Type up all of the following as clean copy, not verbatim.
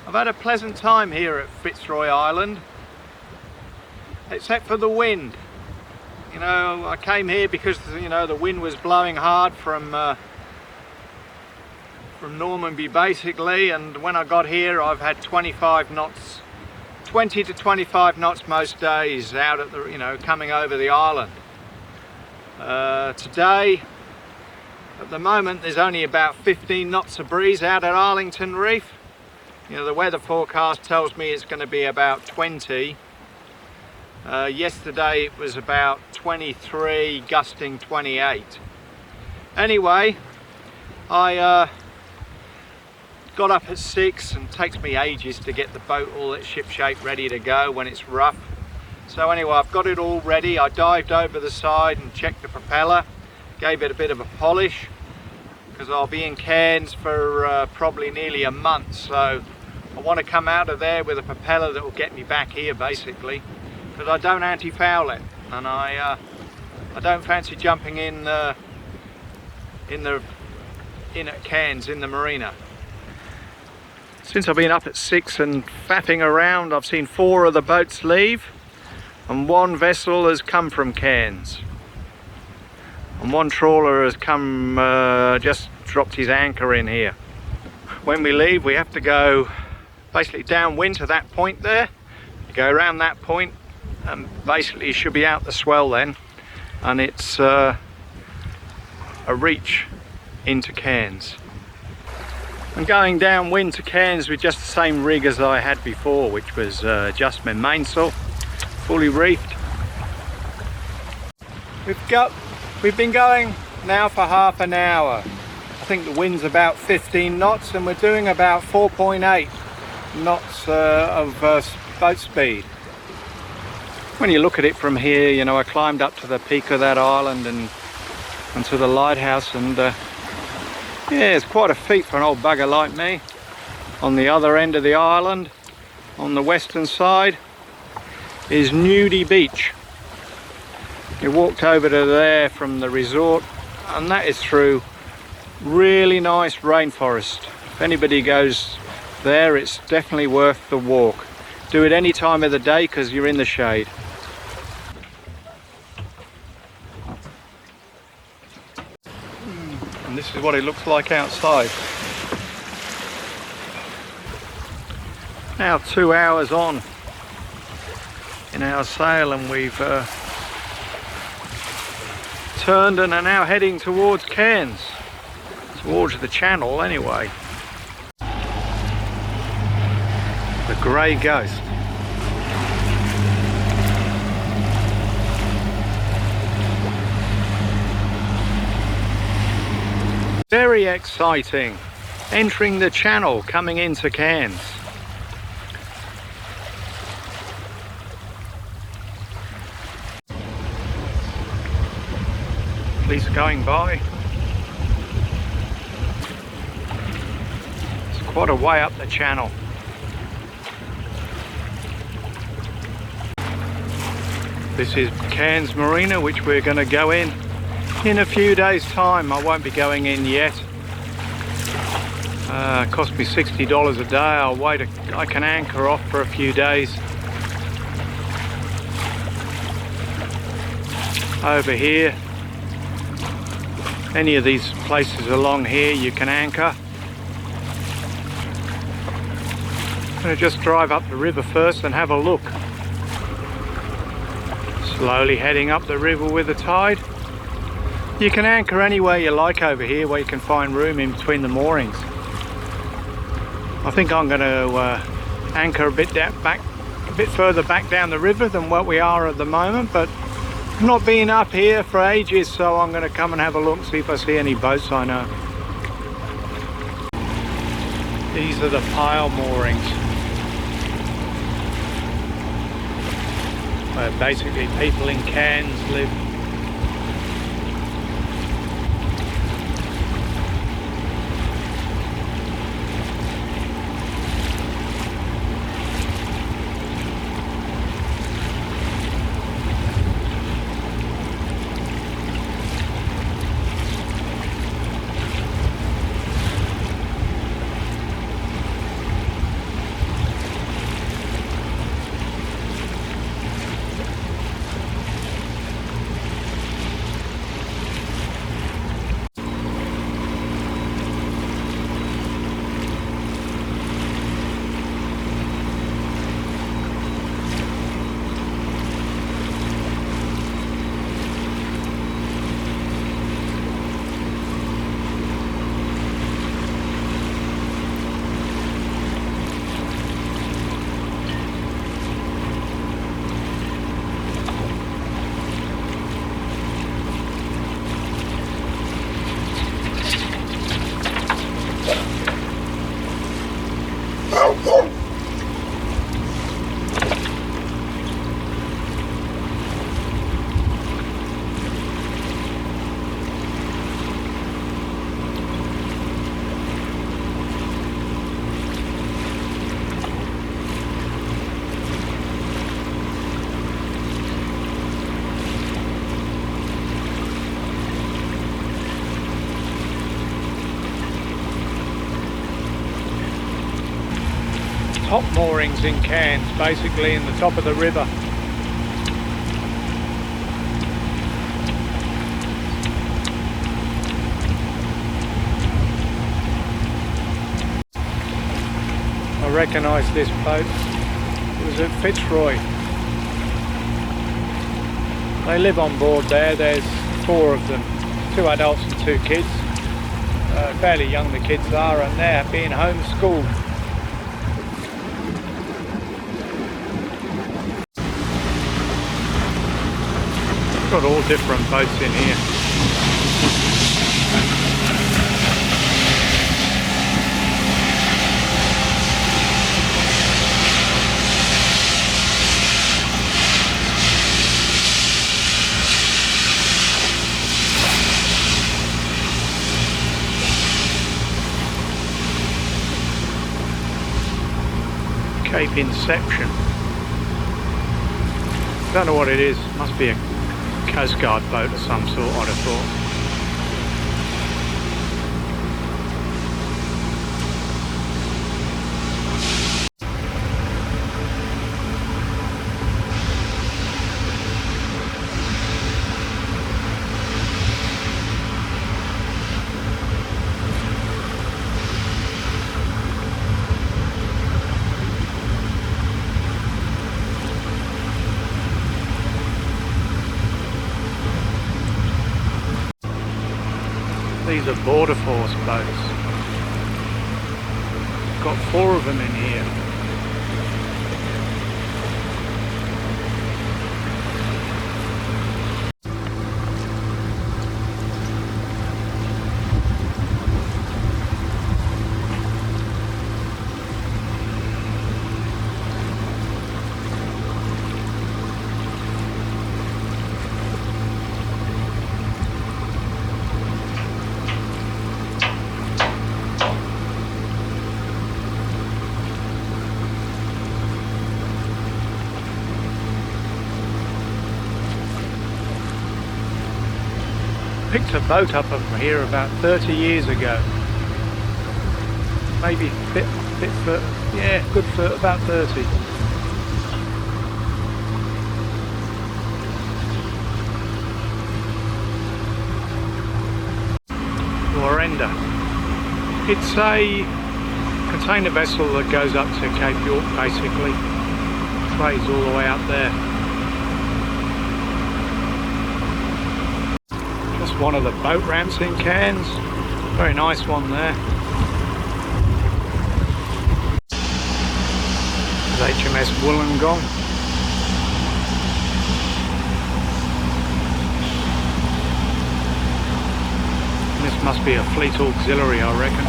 I've had a pleasant time here at Fitzroy Island, except for the wind. You know, I came here because, you know, the wind was blowing hard from Normanby basically, and when I got here I've had 25 knots, 20 to 25 knots most days out at the, you know, coming over the island. Today, at the moment, there's only about 15 knots of breeze out at Arlington Reef. You know, the weather forecast tells me it's going to be about 20. Yesterday it was about 23, gusting 28. Anyway, I got up at 6, and it takes me ages to get the boat all at ship shape ready to go when it's rough. So anyway, I've got it all ready. I dived over the side and checked the propeller, gave it a bit of a polish, because I'll be in Cairns for probably nearly a month, so I want to come out of there with a propeller that will get me back here basically, because I don't anti-foul it, and I don't fancy jumping in at Cairns in the Marina. Since I've been up at 6 and faffing around, I've seen 4 of the boats leave, and 1 vessel has come from Cairns, and 1 trawler has come, just dropped his anchor in here. When we leave, we have to go basically downwind to that point there. You go around that point, and basically you should be out the swell then, and it's a reach into Cairns. I'm going downwind to Cairns with just the same rig as I had before, which was just my mainsail, fully reefed. We've been going now for half an hour. I think the wind's about 15 knots, and we're doing about 4.8 knots of boat speed. When you look at it from here, you know, I climbed up to the peak of that island and to the lighthouse, and yeah, it's quite a feat for an old bugger like me. On the other end of the island, on the western side, is Nudie Beach. You walked over to there from the resort, and that is through really nice rainforest. If anybody goes there, it's definitely worth the walk. Do it any time of the day because you're in the shade. And this is what it looks like outside. Now 2 hours on in our sail, and we've turned and are now heading towards Cairns, towards the channel anyway. The Grey Ghost. Very exciting. Entering the channel, coming into Cairns. Police going by. It's quite a way up the channel. This is Cairns Marina, which we're going to go in a few days time. I won't be going in yet. It cost me $60 a day. I'll wait, I can anchor off for a few days. Over here, any of these places along here you can anchor. I'm going to just drive up the river first and have a look. Slowly heading up the river with the tide. You can anchor anywhere you like over here, where you can find room in between the moorings. I think I'm going to anchor a bit further back down the river than what we are at the moment, but I've not been up here for ages, so I'm going to come and have a look, see if I see any boats I know. These are the pile moorings, where basically people in Cairns live. top moorings in Cairns, basically in the top of the river. I recognise this boat. It was at Fitzroy. They live on board there. There's 4 of them, 2 adults and 2 kids. Fairly young the kids are, and they're being homeschooled. Got all different boats in here. Cape Inception. Don't know what it is. Must be a Coast Guard boat of some sort, I'd have thought. These are border force boats. Got 4 of them in here. Picked a boat up from here about 30 years ago. Maybe bit for, yeah, good for about 30. Lorenda. It's a container vessel that goes up to Cape York, basically. Trades all the way up there. One of the boat ramps in Cairns. Very nice one there. There's HMS Wollongong. This must be a fleet auxiliary, I reckon.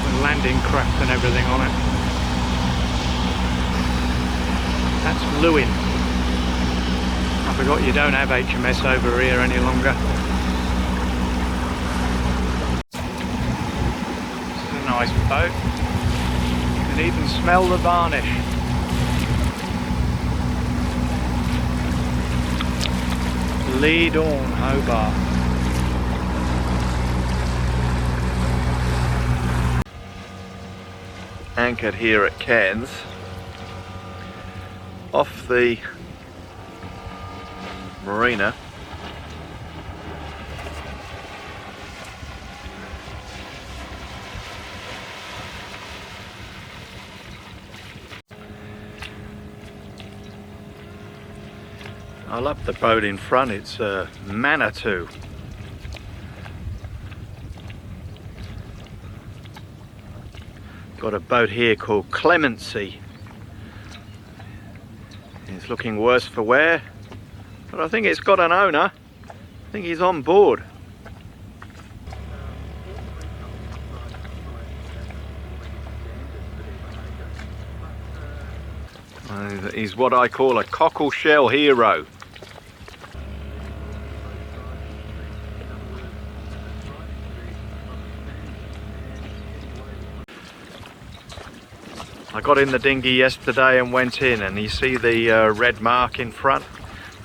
With landing craft and everything on it. That's Lewin. I forgot you don't have HMS over here any longer. This is a nice boat. You can even smell the varnish. Lead on, Hobart. Anchored here at Cairns, off the Marina. I love the boat in front. It's a Manitou. Got a boat here called Clemency. It's looking worse for wear, but I think it's got an owner. I think he's on board. He's what I call a cockle shell hero. I got in the dinghy yesterday and went in, and you see the red mark in front?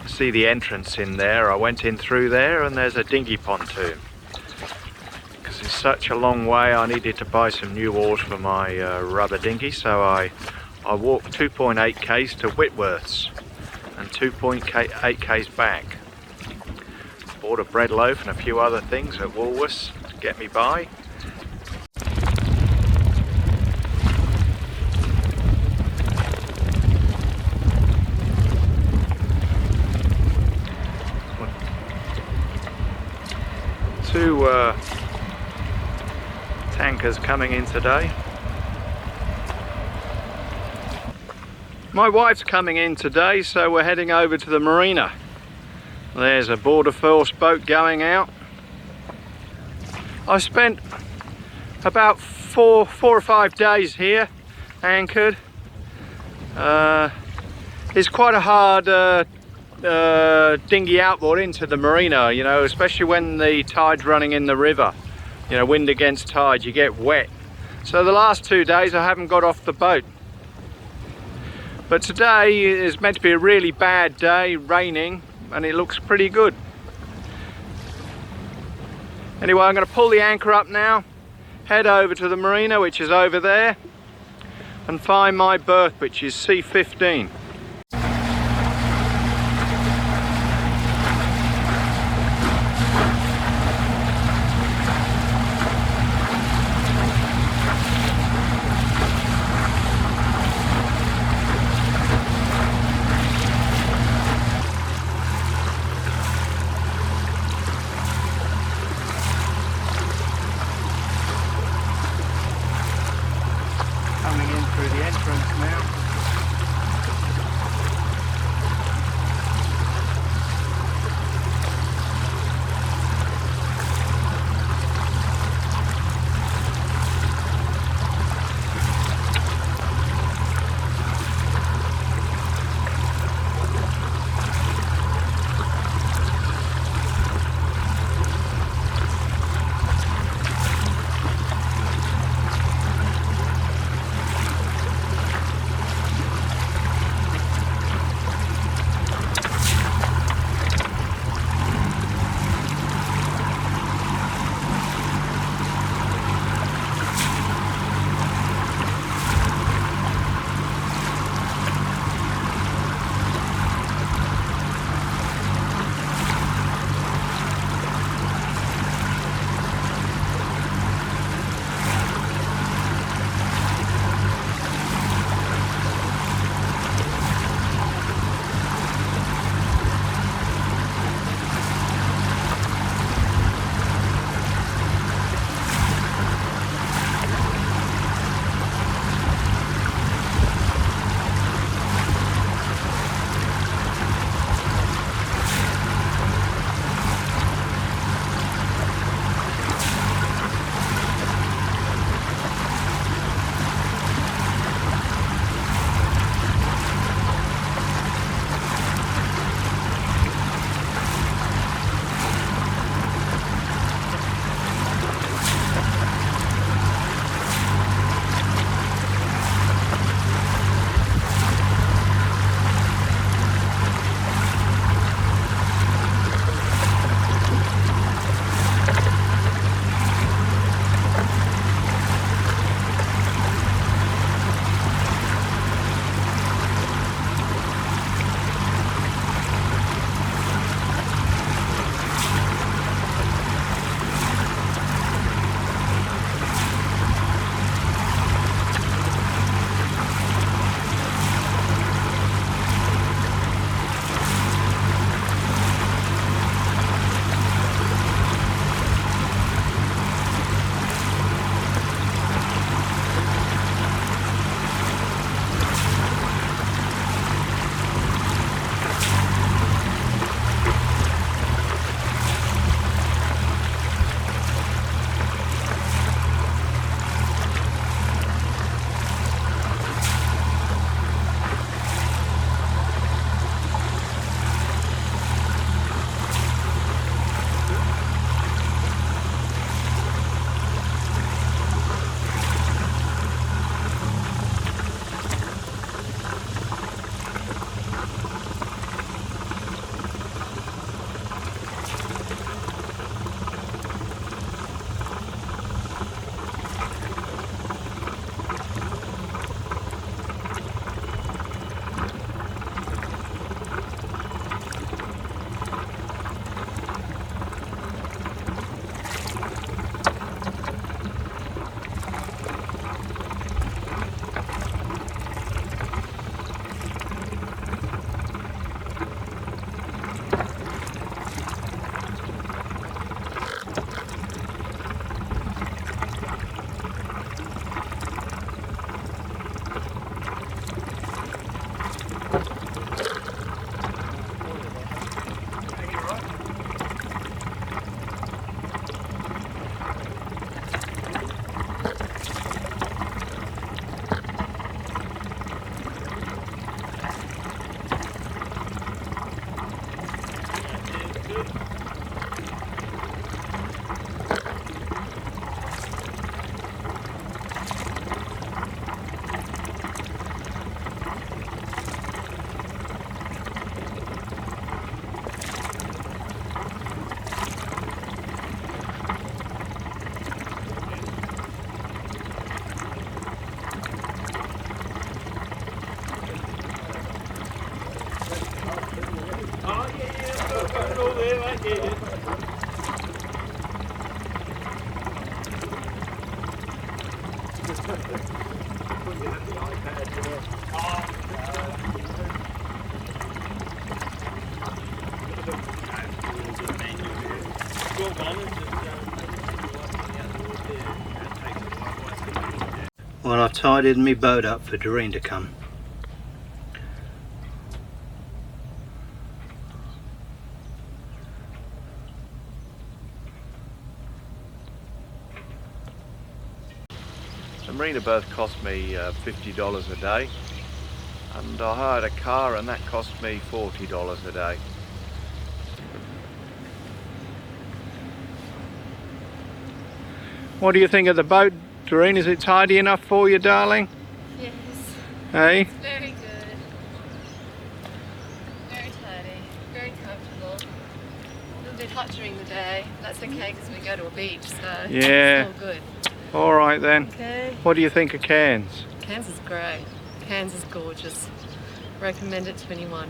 You see the entrance in there. I went in through there and there's a dinghy pontoon. Because because it's such a long way. I needed to buy some new oars for my rubber dinghy, so I walked 2.8 k's to Whitworth's and 2.8 k's back. Bought a bread loaf and a few other things at Woolworths to get me by. Two tankers coming in today. My wife's coming in today, so we're heading over to the Marina. There's a border force boat going out. I spent about four or 5 days here anchored. It's quite a hard dinghy outboard into the Marina, you know, especially when the tide's running in the river. You know, wind against tide, you get wet. So the last 2 days I haven't got off the boat. But today is meant to be a really bad day, raining, and it looks pretty good. Anyway, I'm going to pull the anchor up now, head over to the Marina, which is over there, and find my berth, which is C15. Coming in through the entrance now. Well, I've tidied my boat up for Doreen to come. The Marina berth cost me $50 a day, and I hired a car and that cost me $40 a day. What do you think of the boat, Doreen? Is it tidy enough for you, darling? Yes. Hey? It's very good. Very tidy. Very comfortable. A little bit hot during the day. That's okay because we go to a beach, so Yeah. it's all good. All right then. Okay. What do you think of Cairns? Cairns is great. Cairns is gorgeous. Recommend it to anyone.